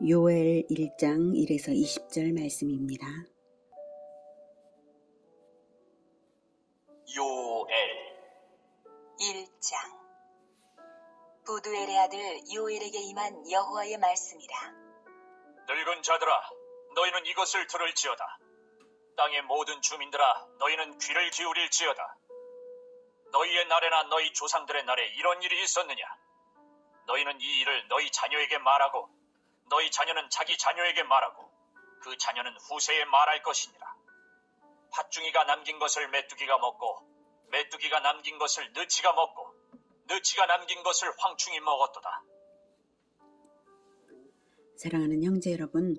요엘 1장 1에서 20절 말씀입니다. 요엘 1장. 부두엘의 아들 요엘에게 임한 여호와의 말씀이라. 늙은 자들아, 너희는 이것을 들을지어다. 땅의 모든 주민들아, 너희는 귀를 기울일지어다. 너희의 날에나 너희 조상들의 날에 이런 일이 있었느냐? 너희는 이 일을 너희 자녀에게 말하고 너희 자녀는 자기 자녀에게 말하고 그 자녀는 후세에 말할 것이니라. 팥중이가 남긴 것을 메뚜기가 먹고 메뚜기가 남긴 것을 느치가 먹고 느치가 남긴 것을 황충이 먹었도다. 사랑하는 형제 여러분,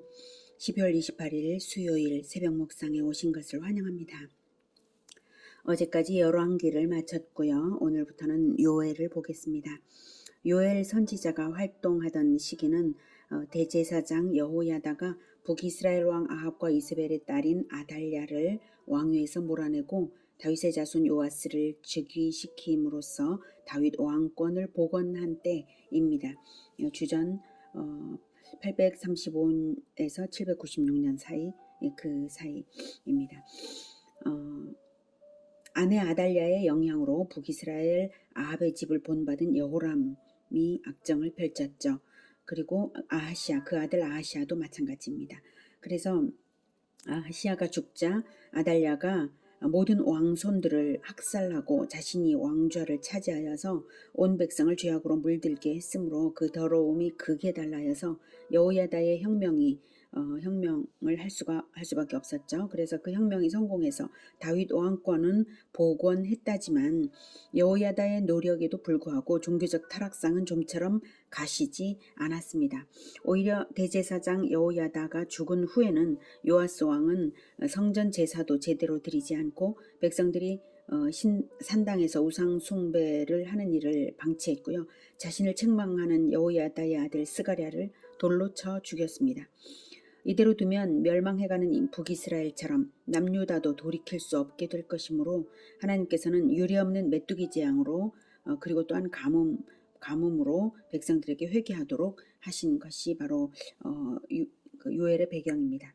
12월 28일 수요일 새벽 묵상에 오신 것을 환영합니다. 어제까지 열왕기를 마쳤고요. 오늘부터는 요엘을 보겠습니다. 요엘 선지자가 활동하던 시기는 대제사장 여호야다가 북이스라엘 왕 아합과 이스벨의 딸인 아달랴를 왕위에서 몰아내고 다윗의 자손 요아스를 즉위시킴으로써 다윗 왕권을 복원한 때입니다. 주전 835에서 796년 사이, 그 사이입니다. 아내 아달랴의 영향으로 북이스라엘 아합의 집을 본받은 여호람이 악정을 펼쳤죠. 그리고 아하시아, 그 아들 아하시아도 마찬가지입니다. 그래서 아하시아가 죽자 아달랴가 모든 왕손들을 학살하고 자신이 왕좌를 차지하여서 온 백성을 죄악으로 물들게 했으므로 그 더러움이 극에 달하여서 여호야다의 혁명을 할 수밖에 없었죠. 그래서 그 혁명이 성공해서 다윗 왕권은 복원했다지만 여호야다의 노력에도 불구하고 종교적 타락상은 좀처럼 가시지 않았습니다. 오히려 대제사장 여호야다가 죽은 후에는 요아스 왕은 성전 제사도 제대로 드리지 않고 백성들이 산당에서 우상 숭배를 하는 일을 방치했고요. 자신을 책망하는 여호야다의 아들 스가랴를 돌로 쳐 죽였습니다. 이대로 두면 멸망해가는 북이스라엘처럼 남유다도 돌이킬 수 없게 될 것이므로 하나님께서는 유례없는 메뚜기 재앙으로 그리고 또한 가뭄으로 백성들에게 회개하도록 하신 것이 바로 요엘의 배경입니다.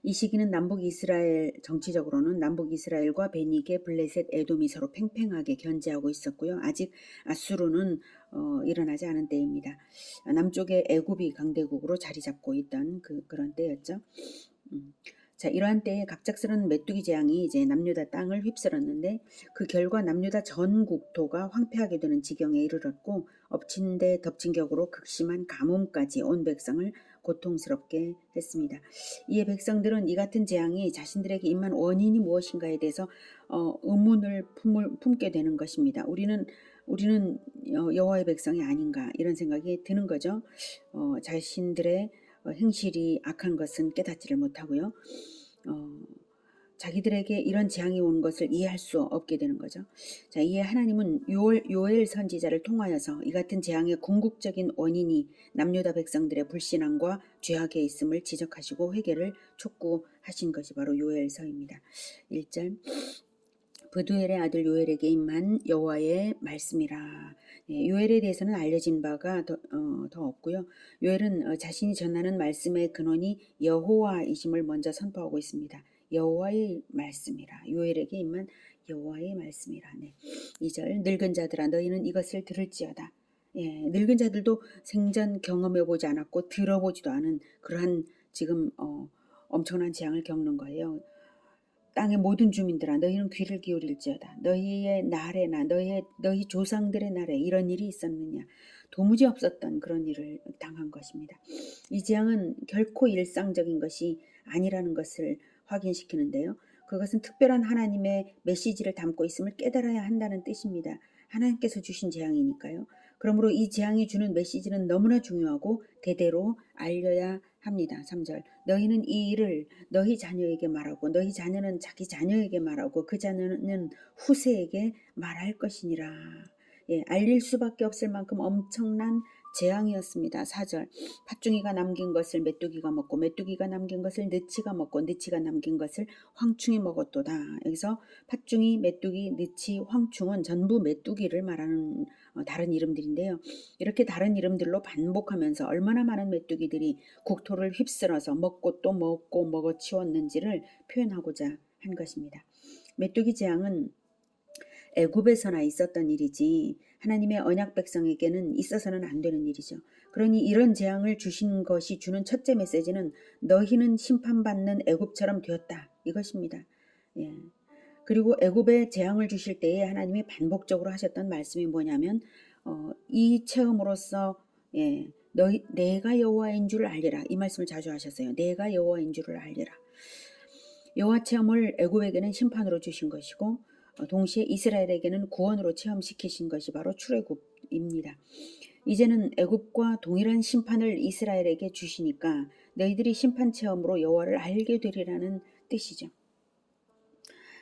이 시기는 남북 이스라엘, 정치적으로는 남북 이스라엘과 베니게, 블레셋, 에돔이 서로 팽팽하게 견제하고 있었고요. 아직 아수르는 일어나지 않은 때입니다. 남쪽에 애굽이 강대국으로 자리 잡고 있던 그런 때였죠. 자, 이러한 때에 갑작스러운 메뚜기 재앙이 이제 남유다 땅을 휩쓸었는데 그 결과 남유다 전 국토가 황폐하게 되는 지경에 이르렀고 엎친 데 덮친 격으로 극심한 가뭄까지 온 백성을 고통스럽게 했습니다. 이에 백성들은 이 같은 재앙이 자신들에게 임한 원인이 무엇인가에 대해서 의문을 품게 되는 것입니다. 우리는 여호와의 백성이 아닌가 이런 생각이 드는 거죠. 자신들의 행실이 악한 것은 깨닫지를 못하고요. 자기들에게 이런 재앙이 온 것을 이해할 수 없게 되는 거죠. 자, 이에 하나님은 요엘 선지자를 통하여서 이 같은 재앙의 궁극적인 원인이 남유다 백성들의 불신앙과 죄악에 있음을 지적하시고 회개를 촉구하신 것이 바로 요엘서입니다. 1절 부두엘의 아들 요엘에게 임한 여호와의 말씀이라. 요엘에 대해서는 알려진 바가 더 없고요. 요엘은 자신이 전하는 말씀의 근원이 여호와이심을 먼저 선포하고 있습니다. 여호와의 말씀이라. 요엘에게 임한 여호와의 말씀이라. 2절 늙은 자들아 너희는 이것을 들을지어다. 늙은 자들도 생전 경험해보지 않았고 들어보지도 않은 그러한 지금 엄청난 재앙을 겪는 거예요. 땅의 모든 주민들아 너희는 귀를 기울일지어다. 너희의 날에나 너희 조상들의 날에 이런 일이 있었느냐. 도무지 없었던 그런 일을 당한 것입니다. 이 재앙은 결코 일상적인 것이 아니라는 것을 확인시키는데요. 그것은 특별한 하나님의 메시지를 담고 있음을 깨달아야 한다는 뜻입니다. 하나님께서 주신 재앙이니까요. 그러므로 이 재앙이 주는 메시지는 너무나 중요하고 대대로 알려야 합니다. 3절 너희는 이 일을 너희 자녀에게 말하고 너희 자녀는 자기 자녀에게 말하고 그 자녀는 후세에게 말할 것이니라. 알릴 수밖에 없을 만큼 엄청난 재앙이었습니다. 4절 팥중이가 남긴 것을 메뚜기가 먹고 메뚜기가 남긴 것을 느치가 먹고 느치가 남긴 것을 황충이 먹었도다. 여기서 팥중이, 메뚜기, 느치, 황충은 전부 메뚜기를 말하는 다른 이름들인데요. 이렇게 다른 이름들로 반복하면서 얼마나 많은 메뚜기들이 국토를 휩쓸어서 먹고 또 먹고 먹어치웠는지를 표현하고자 한 것입니다. 메뚜기 재앙은 애굽에서나 있었던 일이지 하나님의 언약 백성에게는 있어서는 안 되는 일이죠. 그러니 이런 재앙을 주신 것이 주는 첫째 메시지는 너희는 심판받는 애굽처럼 되었다 이것입니다. 예. 그리고 애굽에 재앙을 주실 때에 하나님이 반복적으로 하셨던 말씀이 뭐냐면 이 체험으로써 내가 여호와인 줄 알리라 이 말씀을 자주 하셨어요. 내가 여호와인 줄을 알리라. 여호와 체험을 애굽에게는 심판으로 주신 것이고 동시에 이스라엘에게는 구원으로 체험시키신 것이 바로 출애굽입니다. 이제는 애굽과 동일한 심판을 이스라엘에게 주시니까 너희들이 심판 체험으로 여호와를 알게 되리라는 뜻이죠.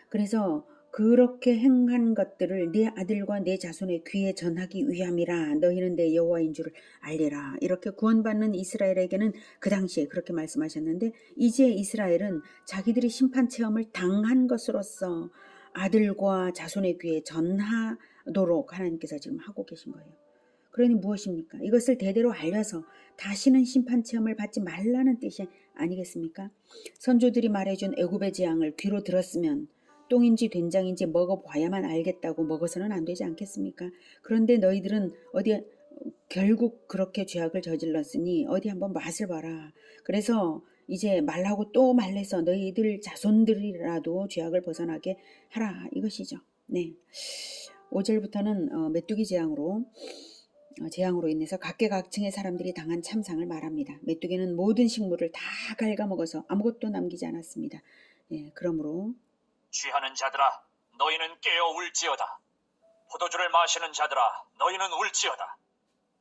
그래서 그렇게 행한 것들을 내 아들과 내 자손의 귀에 전하기 위함이라 너희는 내 여호와인 줄을 알리라. 이렇게 구원받는 이스라엘에게는 그 당시에 그렇게 말씀하셨는데 이제 이스라엘은 자기들이 심판 체험을 당한 것으로서 아들과 자손의 귀에 전하도록 하나님께서 지금 하고 계신 거예요. 그러니 무엇입니까? 이것을 대대로 알려서 다시는 심판 체험을 받지 말라는 뜻이 아니겠습니까? 선조들이 말해준 애굽의 재앙을 귀로 들었으면 똥인지 된장인지 먹어봐야만 알겠다고 먹어서는 안 되지 않겠습니까? 그런데 너희들은 어디 결국 그렇게 죄악을 저질렀으니 어디 한번 맛을 봐라. 그래서 이제 말하고 또 말해서 너희들 자손들이라도 죄악을 벗어나게 하라 이것이죠. 네, 5절부터는 메뚜기 재앙으로 인해서 각계각층의 사람들이 당한 참상을 말합니다. 메뚜기는 모든 식물을 다 갉아먹어서 아무것도 남기지 않았습니다. 예, 그러므로 취하는 자들아 너희는 깨어 울지어다. 포도주를 마시는 자들아 너희는 울지어다.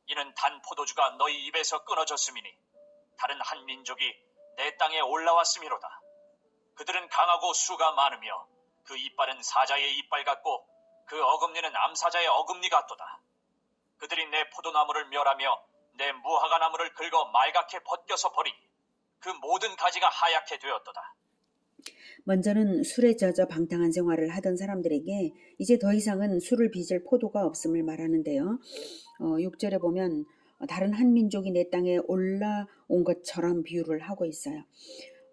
이는 단 포도주가 너희 입에서 끊어졌음이니 다른 한 민족이 내 땅에 올라왔음이로다. 그들은 강하고 수가 많으며 그 이빨은 사자의 이빨 같고 그 어금니는 암사자의 어금니 같도다. 그들이 내 포도나무를 멸하며 내 무화과 나무를 긁어 말갛게 벗겨서 버리니 그 모든 가지가 하얗게 되었도다. 먼저는 술에 젖어 방탕한 생활을 하던 사람들에게 이제 더 이상은 술을 빚을 포도가 없음을 말하는데요. 6절에 보면 다른 한 민족이 내 땅에 올라온 것처럼 비유를 하고 있어요.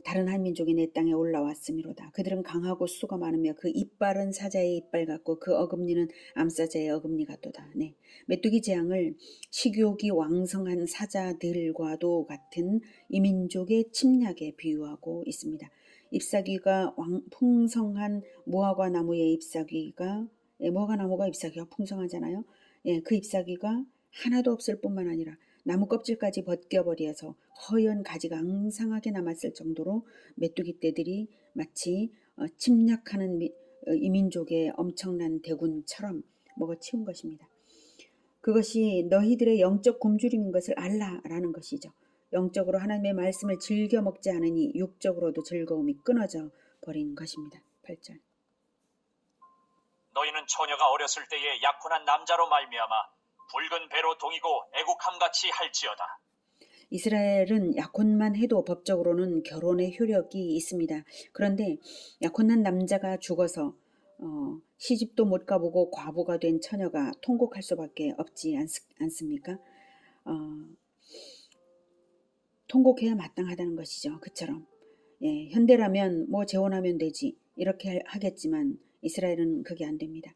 다른 한 민족이 내 땅에 올라왔음이로다. 그들은 강하고 수가 많으며 그 이빨은 사자의 이빨 같고 그 어금니는 암사자의 어금니 같도다. 네. 메뚜기 재앙을 식욕이 왕성한 사자들과도 같은 이 민족의 침략에 비유하고 있습니다. 잎사귀가 풍성한 무화과 나무의 잎사귀가 무화과 나무가 잎사귀가 풍성하잖아요. 그 잎사귀가 하나도 없을 뿐만 아니라 나무 껍질까지 벗겨버려서 허연 가지가 앙상하게 남았을 정도로 메뚜기 떼들이 마치 침략하는 이 민족의 엄청난 대군처럼 먹어치운 것입니다. 그것이 너희들의 영적 굶주림인 것을 알라라는 것이죠. 영적으로 하나님의 말씀을 즐겨 먹지 않으니 육적으로도 즐거움이 끊어져 버린 것입니다. 8절. 너희는 처녀가 어렸을 때에 약혼한 남자로 말미암아 붉은 배로 동이고 애국함같이 할지어다. 이스라엘은 약혼만 해도 법적으로는 결혼의 효력이 있습니다. 그런데 약혼한 남자가 죽어서 시집도 못 가보고 과부가 된 처녀가 통곡할 수밖에 없지 않습니까? 통곡해야 마땅하다는 것이죠. 그처럼 현대라면 뭐 재혼하면 되지 이렇게 하겠지만 이스라엘은 그게 안 됩니다.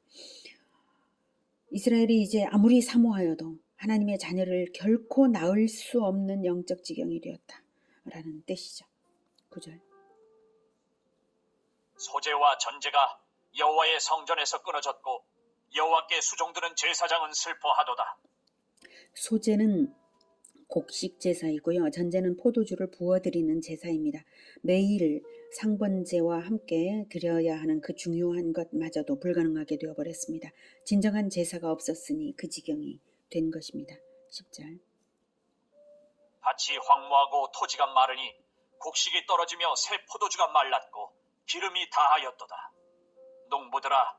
이스라엘이 이제 아무리 사모하여도 하나님의 자녀를 결코 낳을 수 없는 영적 지경이 되었다라는 뜻이죠. 9절. 소재와 전제가 여호와의 성전에서 끊어졌고 여호와께 수종드는 제사장은 슬퍼하도다. 소재는 곡식 제사이고요. 전제는 포도주를 부어드리는 제사입니다. 매일 상번제와 함께 드려야 하는 그 중요한 것마저도 불가능하게 되어버렸습니다. 진정한 제사가 없었으니 그 지경이 된 것입니다. 10절. 밭이 황무하고 토지가 마르니 곡식이 떨어지며 새 포도주가 말랐고 기름이 다하였도다. 농부들아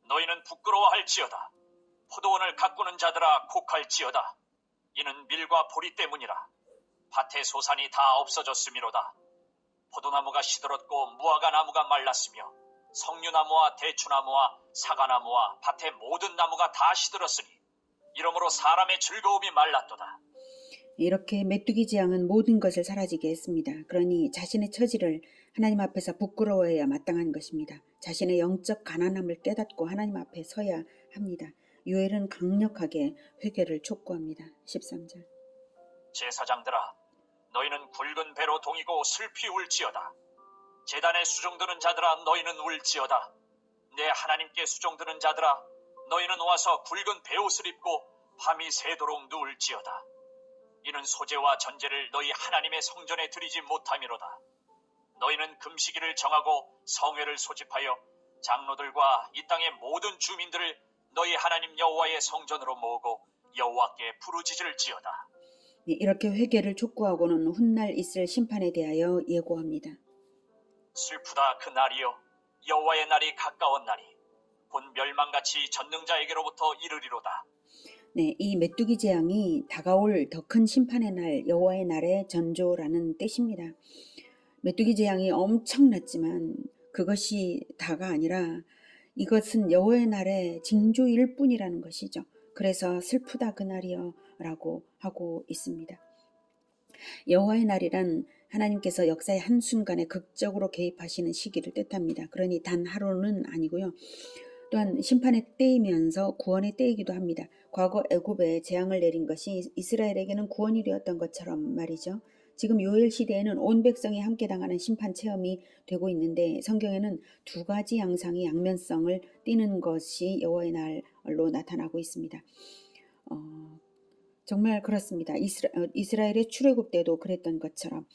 너희는 부끄러워할지어다. 포도원을 가꾸는 자들아 곡할지어다. 이는 밀과 보리 때문이라. 밭의 소산이 다 없어졌음이로다. 포도나무가 시들었고 무화과 나무가 말랐으며 석류나무와 대추나무와 사과나무와 밭의 모든 나무가 다 시들었으니 이러므로 사람의 즐거움이 말랐도다. 이렇게 메뚜기 재앙은 모든 것을 사라지게 했습니다. 그러니 자신의 처지를 하나님 앞에서 부끄러워해야 마땅한 것입니다. 자신의 영적 가난함을 깨닫고 하나님 앞에 서야 합니다. 요엘은 강력하게 회개를 촉구합니다. 13절. 제사장들아, 너희는 굵은 배로 동이고 슬피 울지어다. 제단에 수종드는 자들아, 너희는 울지어다. 내 하나님께 수종드는 자들아, 너희는 와서 굵은 베옷을 입고 밤이 새도록 누울지어다. 이는 소재와 전제를 너희 하나님의 성전에 드리지 못함이로다. 너희는 금식일을 정하고 성회를 소집하여 장로들과 이 땅의 모든 주민들을 너희 하나님 여호와의 성전으로 모으고 여호와께 부르짖을지어다. 이렇게 회개를 촉구하고는 훗날 있을 심판에 대하여 예고합니다. 슬프다 그 날이여, 여호와의 날이 가까운 날이 곧 멸망같이 전능자에게로부터 이르리로다. 네, 이 메뚜기 재앙이 다가올 더 큰 심판의 날, 여호와의 날의 전조라는 뜻입니다. 메뚜기 재앙이 엄청났지만 그것이 다가 아니라 이것은 여호와의 날의 징조일 뿐이라는 것이죠. 그래서 슬프다 그날이여 라고 하고 있습니다. 여호와의 날이란 하나님께서 역사의 한순간에 극적으로 개입하시는 시기를 뜻합니다. 그러니 단 하루는 아니고요. 또한 심판의 때이면서 구원의 때이기도 합니다. 과거 애굽에 재앙을 내린 것이 이스라엘에게는 구원이 되었던 것처럼 말이죠. 지금 요엘 시대에는 온 백성이 함께 당하는 심판 체험이 되고 있는데 성경에는 두 가지 양상이 양면성을 띠는 것이 여호와의 날로 나타나고 있습니다. 정말 그렇습니다. 이스라엘의 출애굽 때도 그랬던 것처럼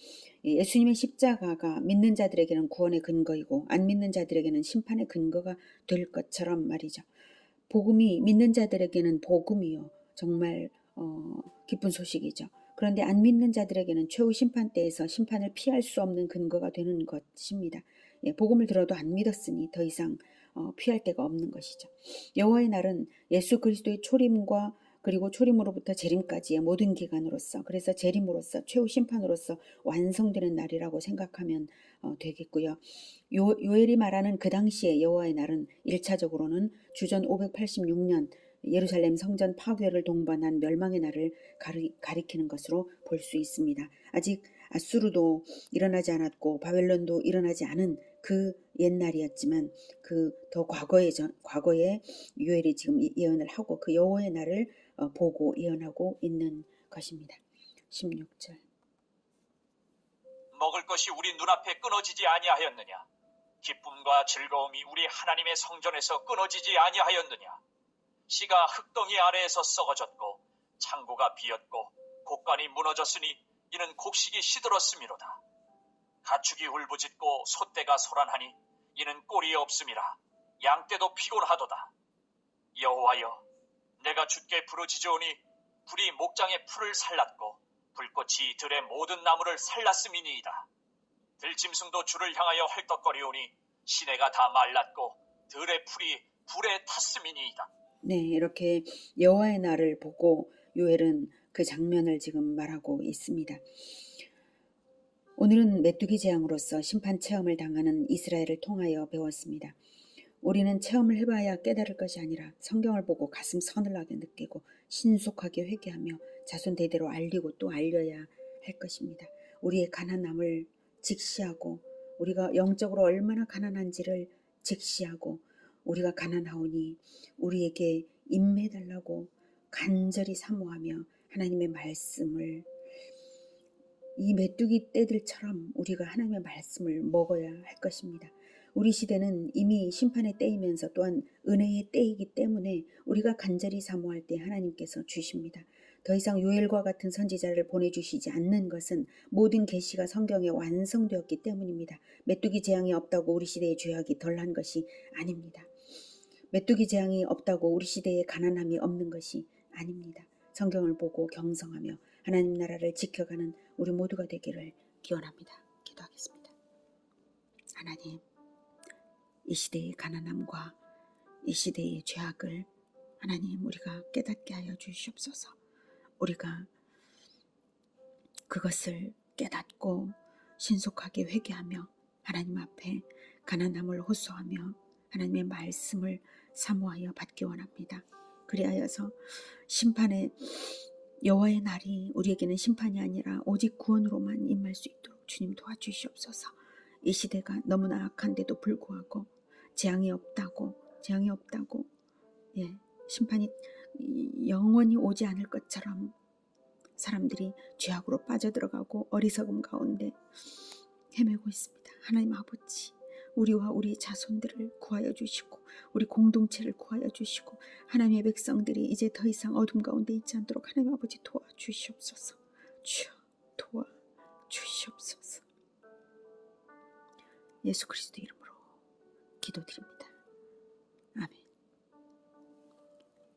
예수님의 십자가가 믿는 자들에게는 구원의 근거이고 안 믿는 자들에게는 심판의 근거가 될 것처럼 말이죠. 복음이 믿는 자들에게는 복음이요. 정말 기쁜 소식이죠. 그런데 안 믿는 자들에게는 최후 심판 때에서 심판을 피할 수 없는 근거가 되는 것입니다. 복음을 들어도 안 믿었으니 더 이상 피할 데가 없는 것이죠. 여호와의 날은 예수 그리스도의 초림과 그리고 초림으로부터 재림까지의 모든 기간으로서, 그래서 재림으로서 최후 심판으로서 완성되는 날이라고 생각하면 되겠고요. 요엘이 말하는 그 당시의 여호와의 날은 1차적으로는 주전 586년 예루살렘 성전 파괴를 동반한 멸망의 날을 가리키는 것으로 볼 수 있습니다. 아직 아수르도 일어나지 않았고 바벨론도 일어나지 않은 그 옛날이었지만 그 더 과거에 요엘이 지금 예언을 하고 그 여호와의 날을 보고 예언하고 있는 것입니다. 16절. 먹을 것이 우리 눈앞에 끊어지지 아니하였느냐? 기쁨과 즐거움이 우리 하나님의 성전에서 끊어지지 아니하였느냐? 씨가 흙덩이 아래에서 썩어졌고 창고가 비었고 곡간이 무너졌으니 이는 곡식이 시들었음이로다. 가축이 울부짖고 소떼가 소란하니 이는 꼴이 없음이라. 양떼도 피곤하도다. 여호와여, 내가 주께 부르짖으오니 불이 목장의 풀을 살랐고 불꽃이 들의 모든 나무를 살랐음이니이다. 들짐승도 주를 향하여 헐떡거리오니 시내가 다 말랐고 들의 풀이 불에 탔음이니이다. 네, 이렇게 여호와의 날을 보고 요엘은 그 장면을 지금 말하고 있습니다. 오늘은 메뚜기 재앙으로서 심판 체험을 당하는 이스라엘을 통하여 배웠습니다. 우리는 체험을 해봐야 깨달을 것이 아니라 성경을 보고 가슴 서늘하게 느끼고 신속하게 회개하며 자손 대대로 알리고 또 알려야 할 것입니다. 우리의 가난함을 직시하고 우리가 영적으로 얼마나 가난한지를 직시하고 우리가 가난하오니 우리에게 임해달라고 간절히 사모하며 하나님의 말씀을 이 메뚜기 떼들처럼 우리가 하나님의 말씀을 먹어야 할 것입니다. 우리 시대는 이미 심판의 때이면서 또한 은혜의 때이기 때문에 우리가 간절히 사모할 때 하나님께서 주십니다. 더 이상 요엘과 같은 선지자를 보내주시지 않는 것은 모든 계시가 성경에 완성되었기 때문입니다. 메뚜기 재앙이 없다고 우리 시대의 죄악이 덜한 것이 아닙니다. 메뚜기 재앙이 없다고 우리 시대에 가난함이 없는 것이 아닙니다. 성경을 보고 경성하며 하나님 나라를 지켜가는 우리 모두가 되기를 기원합니다. 기도하겠습니다. 하나님, 이 시대의 가난함과 이 시대의 죄악을 하나님 우리가 깨닫게 하여 주시옵소서. 우리가 그것을 깨닫고 신속하게 회개하며 하나님 앞에 가난함을 호소하며 하나님의 말씀을 사모하여 받기 원합니다. 그리하여서 심판의 여호와의 날이 우리에게는 심판이 아니라 오직 구원으로만 임할 수 있도록 주님 도와주시옵소서. 이 시대가 너무나 악한데도 불구하고 재앙이 없다고 심판이 영원히 오지 않을 것처럼 사람들이 죄악으로 빠져들어가고 어리석음 가운데 헤매고 있습니다. 하나님 아버지, 우리와 우리 자손들을 구하여 주시고 우리 공동체를 구하여 주시고 하나님의 백성들이 이제 더 이상 어둠 가운데 있지 않도록 하나님 아버지 도와주시옵소서. 주여 도와주시옵소서. 예수 그리스도 이름으로 기도드립니다. 아멘.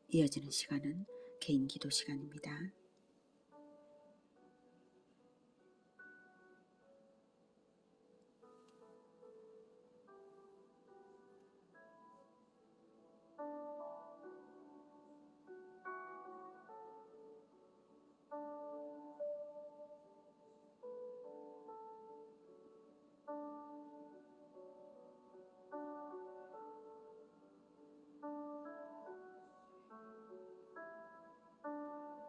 이어지는 시간은 개인 기도 시간입니다.